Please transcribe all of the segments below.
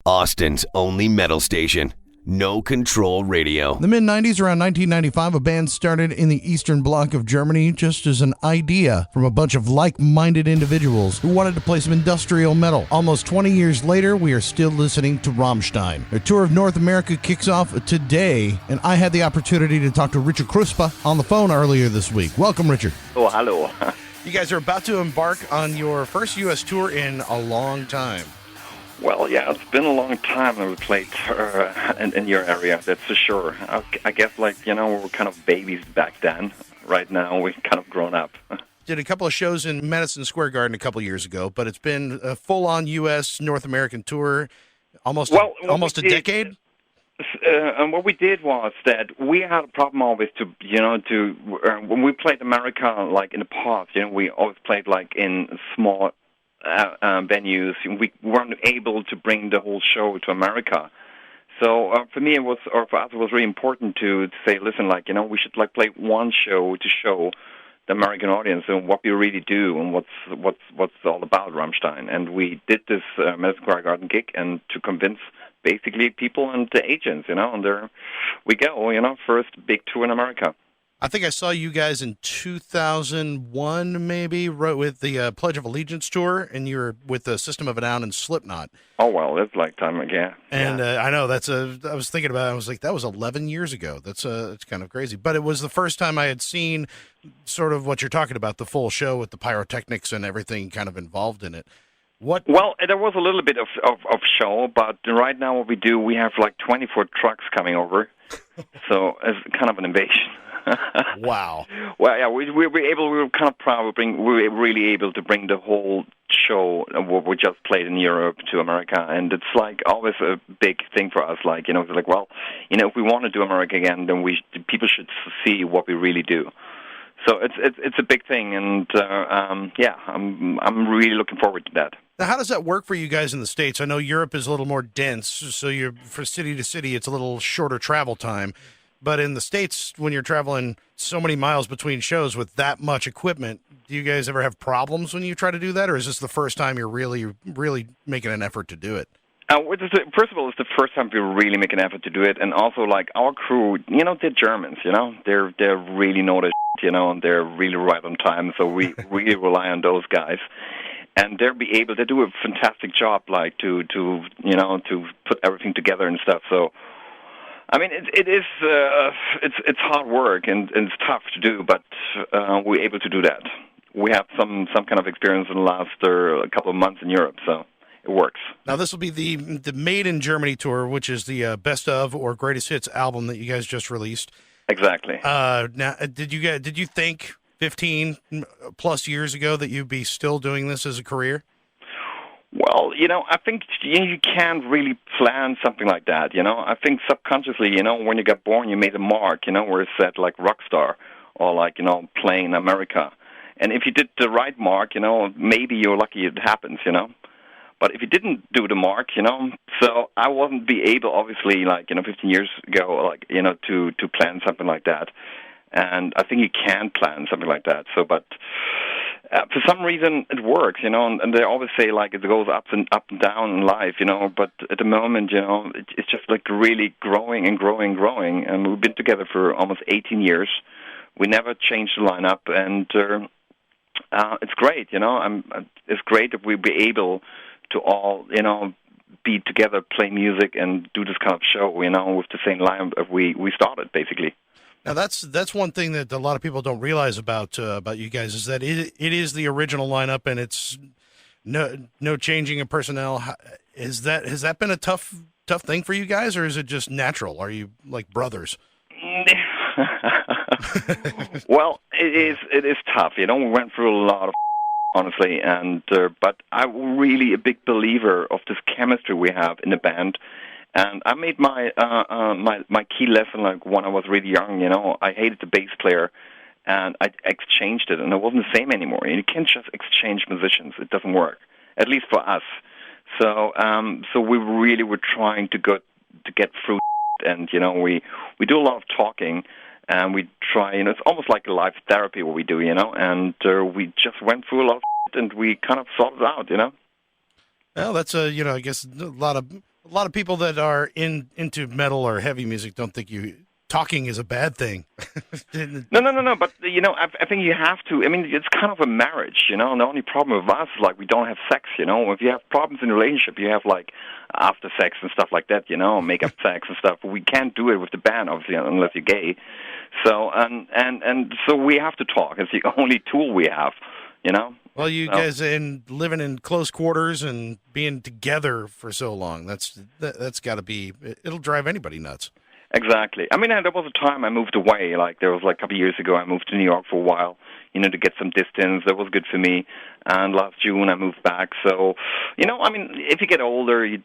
Austin's only metal station. No Control Radio. The mid-90s, around 1995, a band started in the Eastern Bloc of Germany just as an idea from a bunch of like-minded individuals who wanted to play some industrial metal. Almost 20 years later, we are still listening to Rammstein. Their tour of North America kicks off today, and I had the opportunity to talk to Richard Kruspe on the phone earlier this week. Welcome, Richard. Oh, hello. You guys are about to embark on your first U.S. tour in a long time. Well, yeah, it's been a long time that we played in your area, that's for sure. I guess, we were kind of babies back then. Right now, we've kind of grown up. Did a couple of shows in Madison Square Garden a couple years ago, but it's been a full-on U.S. North American tour, almost a decade? And what we did was that we had a problem always when we played America, like in the past, we always played like in small venues. We weren't able to bring the whole show to America. So for me, for us, it was really important to say, listen, we should play one show to show the American audience and what we really do and what's all about Rammstein. And we did this Madison Square Garden gig, and to convince basically people and the agents, and there we go, first big tour in America. I think I saw you guys in 2001, maybe, with the Pledge of Allegiance tour, and you were with the System of a Down and Slipknot. Oh, well, that's like time again. And I know I was thinking about it. I was like, that was 11 years ago. It's kind of crazy. But it was the first time I had seen sort of what you're talking about, the full show with the pyrotechnics and everything kind of involved in it. Well, there was a little bit of show, but right now what we do, we have 24 trucks coming over. So it's kind of an invasion. Wow. Well, yeah, we were kind of proud. We were really able to bring the whole show, what we just played in Europe, to America, and it's always a big thing for us. If we want to do America again, then people should see what we really do. So it's a big thing, and I'm really looking forward to that. Now, how does that work for you guys in the States? I know Europe is a little more dense, so for city to city, it's a little shorter travel time. But in the States, when you're traveling so many miles between shows with that much equipment, do you guys ever have problems when you try to do that, or is this the first time you're really, really making an effort to do it? First of all, it's the first time we really make an effort to do it, and also our crew, they're Germans, they really know their shit, and they're really right on time. So we really rely on those guys, and they do a fantastic job, to put everything together and stuff. So. I mean, it's hard work and it's tough to do, but we're able to do that. We have some kind of experience in the last couple of months in Europe, so it works. Now, this will be the Made in Germany tour, which is the best of or greatest hits album that you guys just released. Exactly. Now, did you think 15 plus years ago that you'd be still doing this as a career? Well, I think you can't really plan something like that, I think subconsciously, when you got born, you made a mark, where it said, rock star or, playing America. And if you did the right mark, maybe you're lucky it happens, But if you didn't do the mark, so I wasn't be able, obviously, 15 years ago, to plan something like that. And I think you can plan something like that. So, but for some reason it works, and they always say it goes up and down in life, but at the moment, it's just really growing and growing and growing. And we've been together for almost 18 years. We never changed the lineup, and it's great, it's great that we'll be able to all, be together, play music, and do this kind of show, with the same lineup we started, basically. Now, that's one thing that a lot of people don't realize about you guys is that it is the original lineup, and it's no changing of personnel. Has that been a tough thing for you guys, or is it just natural? Are you like brothers? Well, it is tough. We went through a lot of honestly, and but I'm really a big believer of this chemistry we have in the band. And I made my key lesson when I was really young. I hated the bass player, and I exchanged it, and it wasn't the same anymore. You can't just exchange musicians; it doesn't work, at least for us. So, we really were trying to get through, and we do a lot of talking, and we try. It's almost like a life therapy what we do, and we just went through a lot of, and we kind of sorted it out, Well, that's I guess a A lot of people that are into metal or heavy music don't think talking is a bad thing. No. But I think you have to. I mean, it's kind of a marriage. The only problem with us is like we don't have sex. If you have problems in a relationship, you have like after sex and stuff like that. Make up sex and stuff. But we can't do it with the band, obviously, unless you're gay. So and so we have to talk. It's the only tool we have. Well, you guys living in close quarters and being together for so long, that's got to be. It'll drive anybody nuts. Exactly. I mean, there was a time I moved away. Like there was like a couple of years ago, I moved to New York for a while, to get some distance. That was good for me. And last June, I moved back. So, I mean, if you get older, you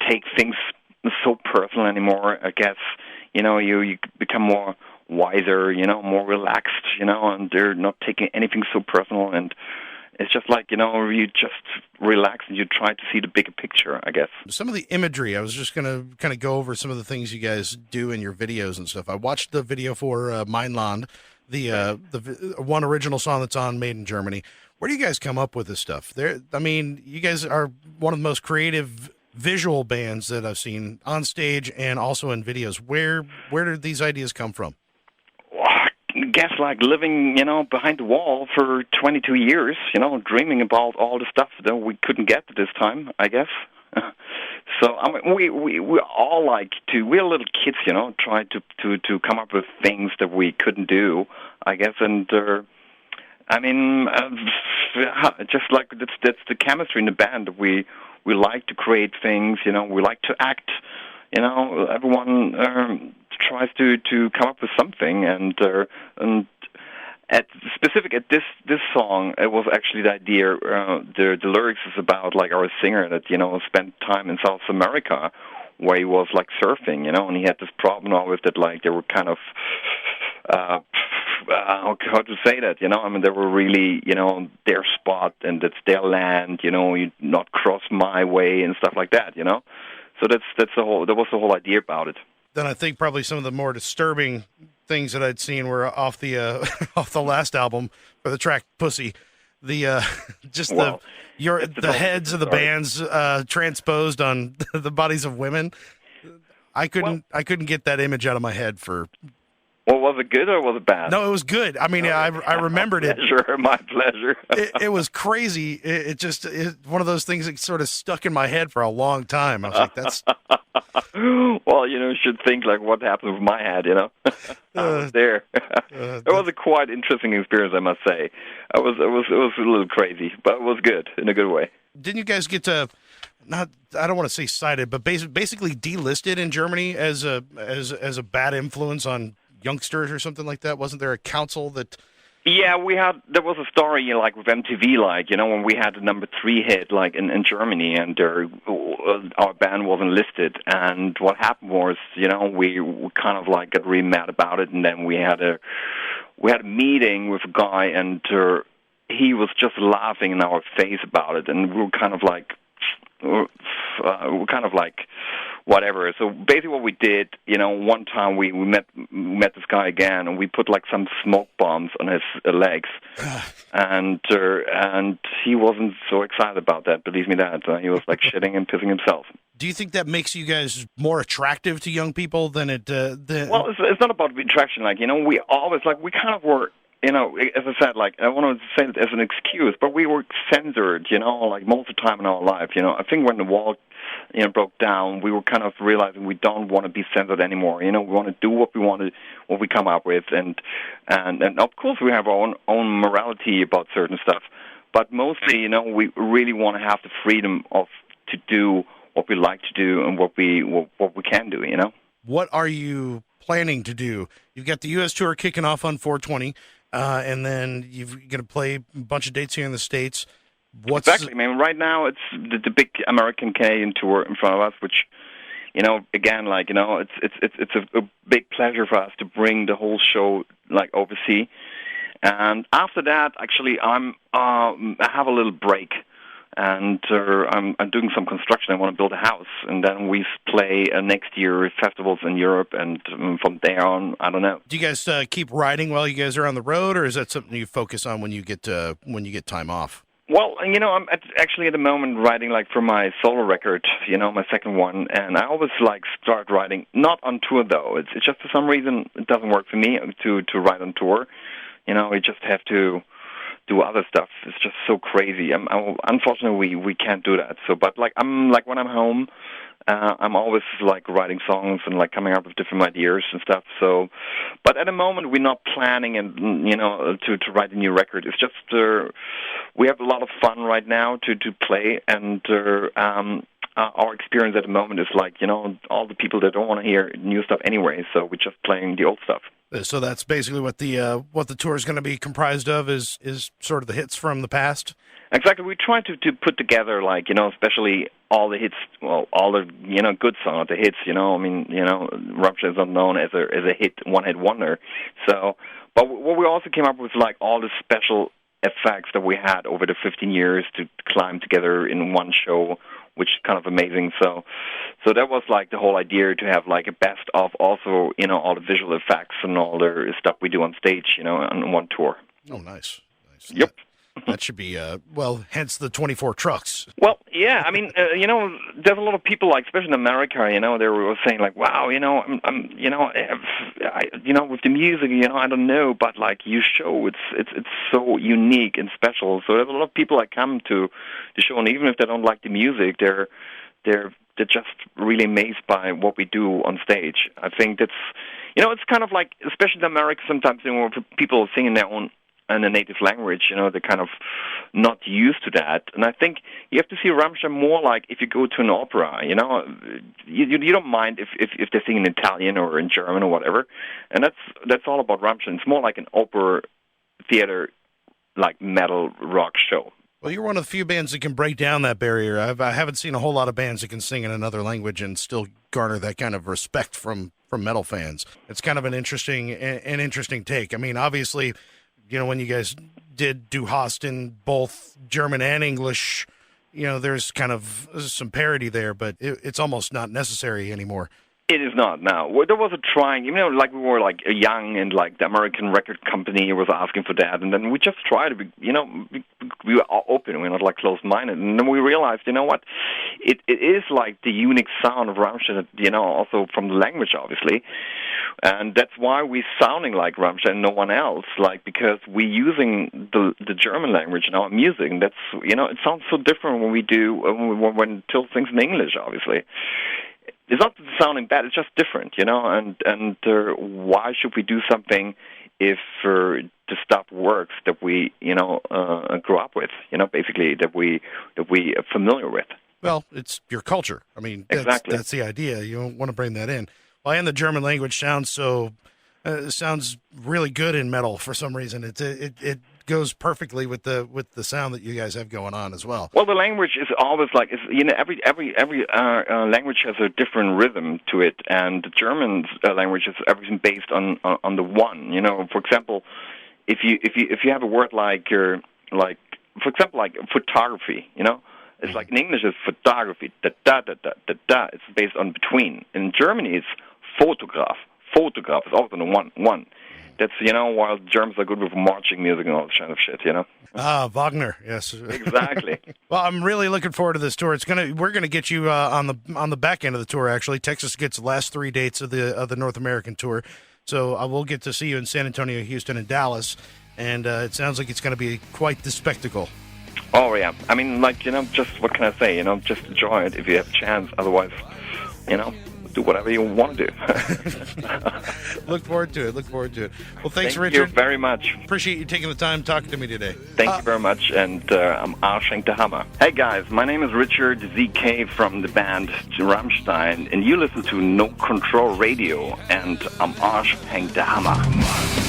take things so personal anymore. I guess, you become more wiser, more relaxed, and they're not taking anything so personal. And it's just like, you just relax and you try to see the bigger picture, I guess. Some of the imagery, I was just going to kind of go over some of the things you guys do in your videos and stuff. I watched the video for Mein Land, the one original song that's on Made in Germany. Where do you guys come up with this stuff? You guys are one of the most creative visual bands that I've seen on stage and also in videos. Where did these ideas come from? I guess like living, behind the wall for 22 years, dreaming about all the stuff that we couldn't get at this time, I guess. So I mean, we all like to. We're little kids, try to come up with things that we couldn't do, I guess. And I mean, just like that's the chemistry in the band. We like to create things, we like to act. Everyone tries to come up with something, and at this song, it was actually the idea. The lyrics is about like our singer that spent time in South America, where he was like surfing, and he had this problem always that like they were kind of how to say that, I mean, they were really, their spot and it's their land, you not cross my way and stuff like that, So that was the whole idea about it. Then I think probably some of the more disturbing things that I'd seen were off the off the last album for the track "Pussy." The heads of the bands transposed on the bodies of women. I couldn't get that image out of my head for. Well, was it good or was it bad? No, it was good. I mean, I remembered it. My pleasure. It was crazy. It just one of those things that sort of stuck in my head for a long time. I was like, that's. Well, you should think like what happened with my head, I was there. It was a quite interesting experience, I must say. It was a little crazy, but it was good in a good way. Didn't you guys get to? I don't want to say cited, but basically delisted in Germany as a bad influence on youngsters or something like that? Wasn't there a council that? Yeah, there was a story like with MTV, like when we had the number 3 hit like in Germany, and our band wasn't listed. And what happened was, we kind of like got really mad about it, and then we had a meeting with a guy, and he was just laughing in our face about it, and we were kind of like. Whatever. So basically what we did, one time we met this guy again, and we put like some smoke bombs on his legs, and he wasn't so excited about that, believe me that. He was like shitting and pissing himself. Do you think that makes you guys more attractive to young people than it? Well, it's not about attraction. Like, we always, like, we kind of were, as I said, like, I want to say it as an excuse, but we were censored, like, most of the time in our life, I think when the wall, broke down, we were kind of realizing we don't want to be censored anymore, we want to do what we come up with, and of course we have our own morality about certain stuff, but mostly, we really want to have the freedom to do what we like to do and what we can do, What are you planning to do? You've got the U.S. tour kicking off on 4/20. And then you're going to play a bunch of dates here in the States. Exactly. I mean, right now it's the big American Canadian tour in front of us, which, again, like, it's a big pleasure for us to bring the whole show, like, overseas. And after that, actually, I have a little break. And I'm doing some construction. I want to build a house, and then we play next year festivals in Europe, and from there on, I don't know. Do you guys keep riding while you guys are on the road, or is that something you focus on when you get time off? Well, I'm actually at the moment writing like for my solo record, my second one, and I always like start writing not on tour though. It's just for some reason it doesn't work for me to write on tour. We just have to do other stuff. It's just so crazy. Unfortunately, we can't do that. So, but like when I'm home, I'm always like writing songs and like coming up with different ideas and stuff. So, but at the moment we're not planning and to write a new record. It's just we have a lot of fun right now to play, and our experience at the moment is like all the people that don't want to hear new stuff anyway. So we're just playing the old stuff. So that's basically what the tour is going to be comprised of is sort of the hits from the past. Exactly. We try to put together like especially all the hits, well, all the good songs, the hits. Rammstein is not known as a hit, one-hit wonder. So, but what we also came up with like all the special effects that we had over the 15 years to climb together in one show, which is kind of amazing. So that was like the whole idea, to have like a best of also all the visual effects and all the stuff we do on stage, on one tour. Oh, nice. Yep. That should be, hence the 24 trucks. Well, yeah, there's a lot of people, like, especially in America, they were saying, like, wow, I'm with the music, I don't know, but, like, you show, it's so unique and special. So there's a lot of people that come to the show, and even if they don't like the music, they're just really amazed by what we do on stage. I think that's, it's kind of like, especially in America, sometimes, people singing their own in a native language, they're kind of not used to that. And I think you have to see Rammstein more like if you go to an opera, you don't mind if they're singing in Italian or in German or whatever. And that's all about Rammstein. It's more like an opera theater, like metal rock show. Well, you're one of the few bands that can break down that barrier. I haven't seen a whole lot of bands that can sing in another language and still garner that kind of respect from metal fans. It's kind of an interesting take. I mean, obviously, when you guys did Du Hast in both German and English, there's kind of some parody there, but it's almost not necessary anymore. It is not now. There was a trying, like we were like young, and like the American record company was asking for that, and then we just tried to be, we were open, we're not like closed-minded, and then we realized, what, it is like the unique sound of Rammstein, also from the language, obviously, and that's why we're sounding like Rammstein and no one else, like, because we're using the German language in our music, and that's, it sounds so different when we do, when Till sings in English, obviously. It's not sounding bad, it's just different, and why should we do something if the stuff works that we, grew up with, basically, that we are familiar with. Well, it's your culture. I mean, exactly. That's the idea. You don't want to bring that in. Well, and the German language sounds really good in metal for some reason. It goes perfectly with the sound that you guys have going on as well. Well, the language is always like every language has a different rhythm to it, and the German language is everything based on the one. For example, if you have a word like for example, like photography, it's like in English it's photography, da da da da da da. It's based on between. In Germany it's photograph. Photograph is always on the one. That's, while Germans are good with marching music and all that kind of shit, Wagner, yes. Exactly. Well, I'm really looking forward to this tour. We're gonna get you on the back end of the tour. Actually, Texas gets the last 3 dates of the North American tour, so I will get to see you in San Antonio, Houston, and Dallas. And it sounds like it's going to be quite the spectacle. Oh yeah, I mean, like, just what can I say? Just enjoy it if you have a chance. Otherwise, do whatever you want to do. Look forward to it. Well, thanks, Richard. Thank you very much. Appreciate you taking the time talking to me today. Thank you very much, and I'm Arschenk der Hammer. Hey guys, my name is Richard ZK from the band Rammstein, and you listen to No Control Radio, and I'm Arschenk der Hammer.